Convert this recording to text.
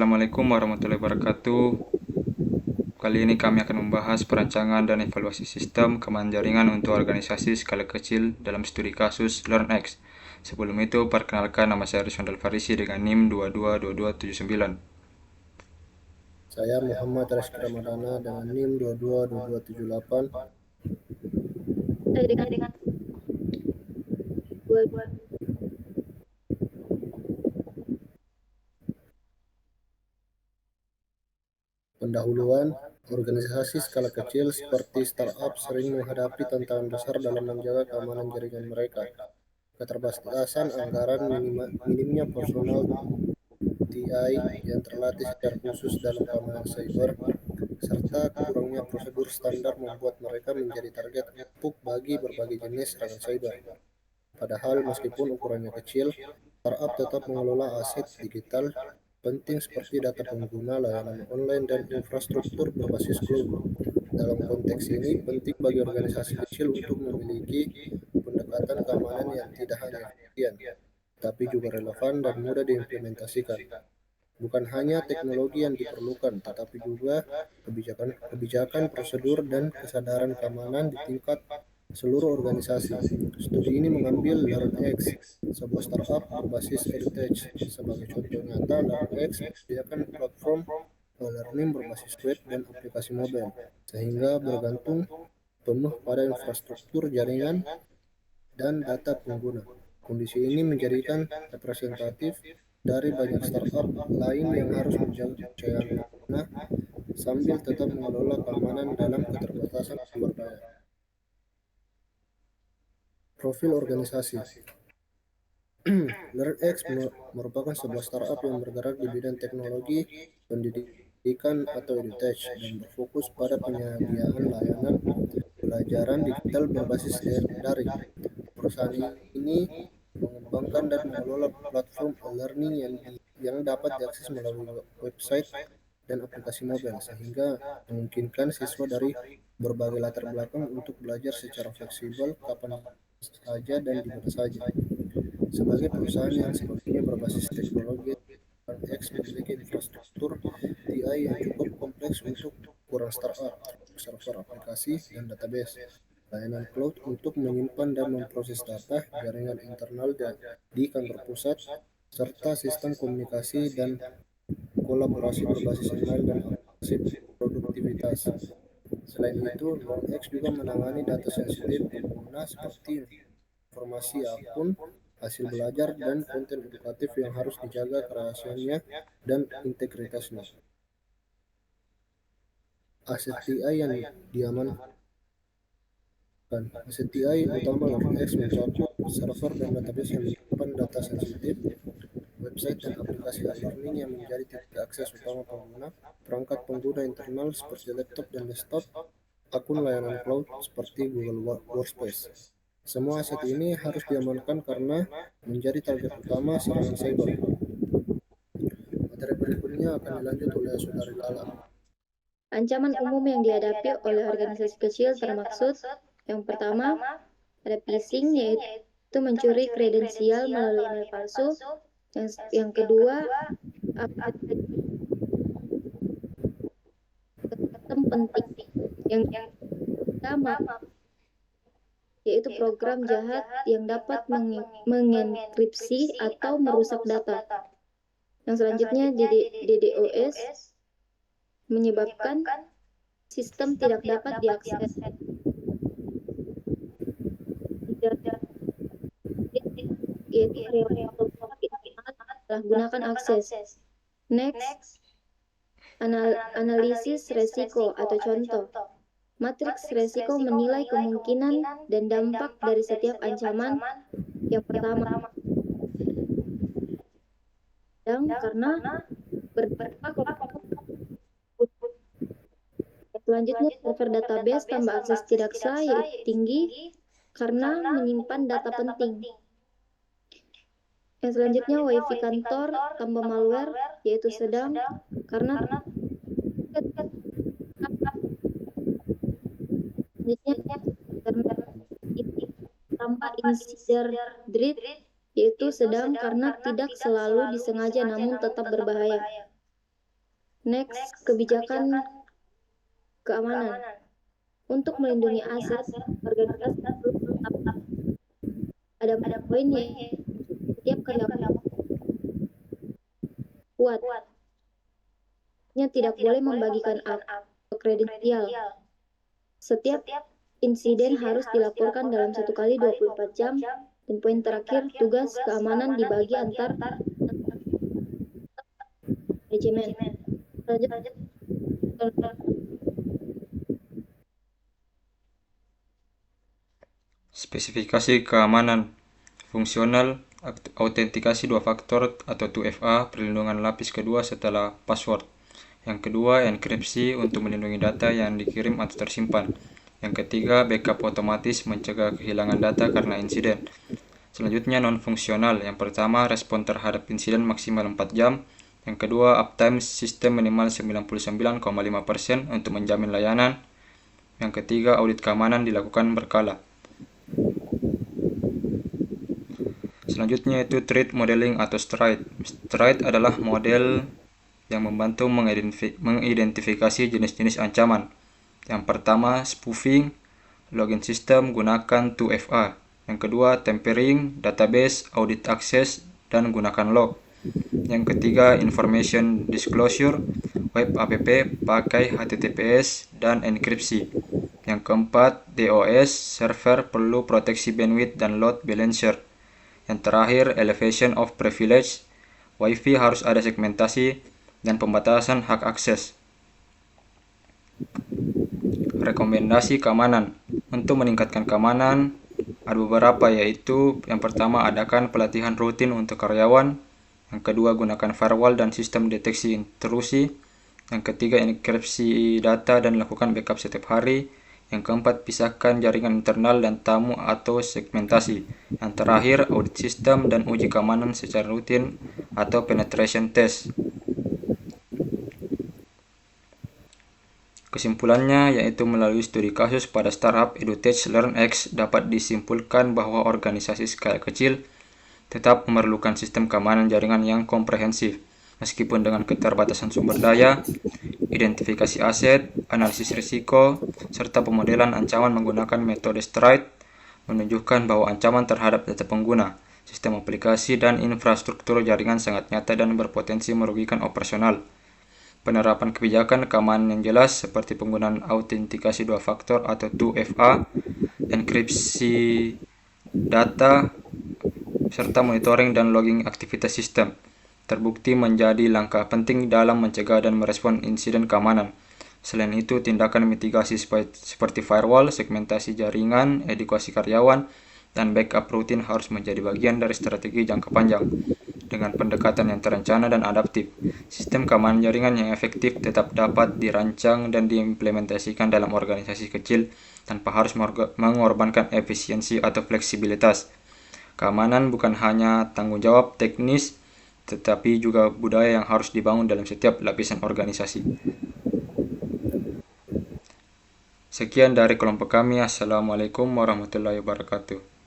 Assalamualaikum warahmatullahi wabarakatuh. Kali ini kami akan membahas perancangan dan evaluasi sistem keamanan jaringan untuk organisasi skala kecil dalam studi kasus LearnX. Sebelum itu, perkenalkan nama saya Rizwan Dalfarisi dengan NIM 222279. Saya Muhammad Rizky Ramadana dengan NIM 222278. Saya dengan dua Pendahuluan, organisasi skala kecil seperti startup sering menghadapi tantangan besar dalam menjaga keamanan jaringan mereka. Keterbatasan anggaran, minimnya personal TI yang terlatih secara khusus dalam keamanan cyber, serta kurangnya prosedur standar membuat mereka menjadi target empuk bagi berbagai jenis serangan cyber. Padahal meskipun ukurannya kecil, startup tetap mengelola aset digital penting seperti data pengguna, layanan online, dan infrastruktur berbasis cloud. Dalam konteks ini, penting bagi organisasi kecil untuk memiliki pendekatan keamanan yang tidak hanya efisien, tapi juga relevan dan mudah diimplementasikan. Bukan hanya teknologi yang diperlukan, tetapi juga kebijakan, prosedur, dan kesadaran keamanan di tingkat seluruh organisasi. Studi ini mengambil LearnX, sebuah startup berbasis edutech. Sebagai contoh nyata, LearnX menyediakan platform learning berbasis web dan aplikasi mobile, sehingga bergantung penuh pada infrastruktur jaringan dan data pengguna. Kondisi ini menjadikan representatif dari banyak startup lain yang harus menjaga kepercayaan pengguna sambil tetap mengelola keamanan dalam keterbatasan sumber daya. Profil organisasi. LearnX merupakan sebuah startup yang bergerak di bidang teknologi, pendidikan atau edutech dan berfokus pada penyediaan layanan pelajaran digital berbasis daring. Perusahaan ini mengembangkan dan mengelola platform e-learning yang dapat diakses melalui website dan aplikasi mobile, sehingga memungkinkan siswa dari berbagai latar belakang untuk belajar secara fleksibel kapan saja dan di mana saja. Sebagai perusahaan yang sepenuhnya berbasis teknologi, LearnX memiliki infrastruktur TI yang cukup kompleks untuk ukuran startup, server aplikasi, dan database, layanan cloud untuk menyimpan dan memproses data, jaringan internal di kantor pusat, serta sistem komunikasi dan kolaborasi berbasis email dan aplikasi produktivitas. Selain itu, LearnX juga menangani data sensitif pengguna seperti informasi akun, hasil belajar, dan konten edukatif yang harus dijaga kerahasiaannya dan integritasnya. Aset TI yang diamankan. Aset TI utama LearnX mencakup server dan database yang menyimpan data sensitif, website dan aplikasi e-learning yang menjadi titik akses utama pengguna, perangkat pengguna internal seperti laptop dan desktop, akun layanan cloud seperti Google Workspace. Semua aset ini harus diamankan karena menjadi target utama serangan cyber. Materi berikutnya akan dilanjut oleh Saudari Lala. ancaman umum yang dihadapi oleh organisasi kecil termaksud yang pertama ada phishing, yaitu mencuri kredensial melalui email palsu. Yang kedua, sistem penting. Yang pertama yaitu program jahat yang dapat mengenkripsi atau merusak data. Yang selanjutnya DDoS menyebabkan sistem tidak dapat diakses. Yaitu telah gunakan akses. Next, analisis resiko atau contoh. Matriks resiko menilai kemungkinan dan dampak dari setiap ancaman. Yang pertama, karena berdampak. Selanjutnya, server database tambah akses tidak sah, yaitu tinggi karena menyimpan data penting. Yang selanjutnya, WiFi kantor tambah malware, yaitu sedang karena tambah insider threat, yaitu sedang karena tidak selalu disengaja namun tetap berbahaya. Next, kebijakan keamanan. Untuk melindungi aset, organisasi perlu tetap ada poin yang setiap karyawan kuat. Tidak boleh membagikan atau kredensial. Setiap insiden harus dilaporkan dalam 1 kali 24 jam. Dan poin terakhir, tugas keamanan dibagi antar manajemen. Spesifikasi keamanan fungsional, autentikasi 2 faktor atau 2FA, perlindungan lapis kedua setelah password. Yang kedua, enkripsi untuk melindungi data yang dikirim atau tersimpan. Yang ketiga, backup otomatis mencegah kehilangan data karena insiden. Selanjutnya, non-fungsional. Yang pertama, respon terhadap insiden maksimal 4 jam. Yang kedua, uptime sistem minimal 99,5% untuk menjamin layanan. Yang ketiga, audit keamanan dilakukan berkala. Selanjutnya itu threat modeling atau STRIDE. STRIDE adalah model yang membantu mengidentifikasi jenis-jenis ancaman. Yang pertama, spoofing, login system gunakan 2FA. Yang kedua, tampering, database, audit access, dan gunakan log. Yang ketiga, information disclosure, web app pakai HTTPS dan enkripsi. Yang keempat, DOS, server perlu proteksi bandwidth dan load balancer. Yang terakhir, elevation of privilege, WiFi harus ada segmentasi dan pembatasan hak akses. Rekomendasi keamanan. Untuk meningkatkan keamanan, ada beberapa, yaitu yang pertama, adakan pelatihan rutin untuk karyawan. Yang kedua, gunakan firewall dan sistem deteksi intrusi. Yang ketiga, enkripsi data dan lakukan backup setiap hari. Yang keempat, pisahkan jaringan internal dan tamu atau segmentasi. Yang terakhir, audit sistem dan uji keamanan secara rutin atau penetration test. Kesimpulannya, yaitu melalui studi kasus pada startup EduTech LearnX dapat disimpulkan bahwa organisasi skala kecil tetap memerlukan sistem keamanan jaringan yang komprehensif, meskipun dengan keterbatasan sumber daya, identifikasi aset, analisis risiko, serta pemodelan ancaman menggunakan metode STRIDE menunjukkan bahwa ancaman terhadap data pengguna, sistem aplikasi, dan infrastruktur jaringan sangat nyata dan berpotensi merugikan operasional. Penerapan kebijakan keamanan yang jelas seperti penggunaan autentikasi 2 faktor atau 2FA, enkripsi data, serta monitoring dan logging aktivitas sistem terbukti menjadi langkah penting dalam mencegah dan merespon insiden keamanan. Selain itu, tindakan mitigasi seperti firewall, segmentasi jaringan, edukasi karyawan, dan backup rutin harus menjadi bagian dari strategi jangka panjang. Dengan pendekatan yang terencana dan adaptif, sistem keamanan jaringan yang efektif tetap dapat dirancang dan diimplementasikan dalam organisasi kecil tanpa harus mengorbankan efisiensi atau fleksibilitas. Keamanan bukan hanya tanggung jawab teknis, tetapi juga budaya yang harus dibangun dalam setiap lapisan organisasi. Sekian dari kelompok kami. Assalamualaikum warahmatullahi wabarakatuh.